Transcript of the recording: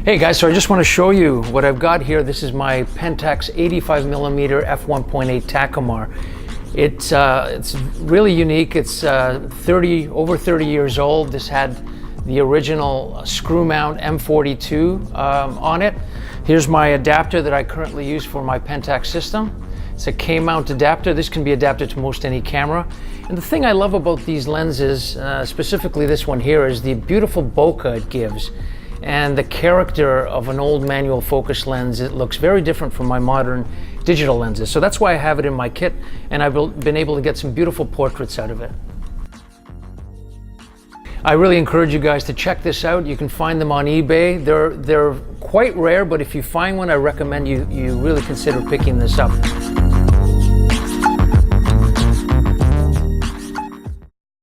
Hey guys, so I just want to show you what I've got here. This is my Pentax 85mm f1.8 Takumar. It's really unique. It's over 30 years old. This had the original screw mount M42 on it. Here's my adapter that I currently use for my Pentax system. It's a K-mount adapter. This can be adapted to most any camera. And the thing I love about these lenses, specifically this one here, is the beautiful bokeh it gives. And the character of an old manual focus lens, it looks very different from my modern digital lenses. So that's why I have it in my kit, and I've been able to get some beautiful portraits out of it. I really encourage you guys to check this out. You can find them on eBay. They're quite rare, but if you find one, I recommend you really consider picking this up.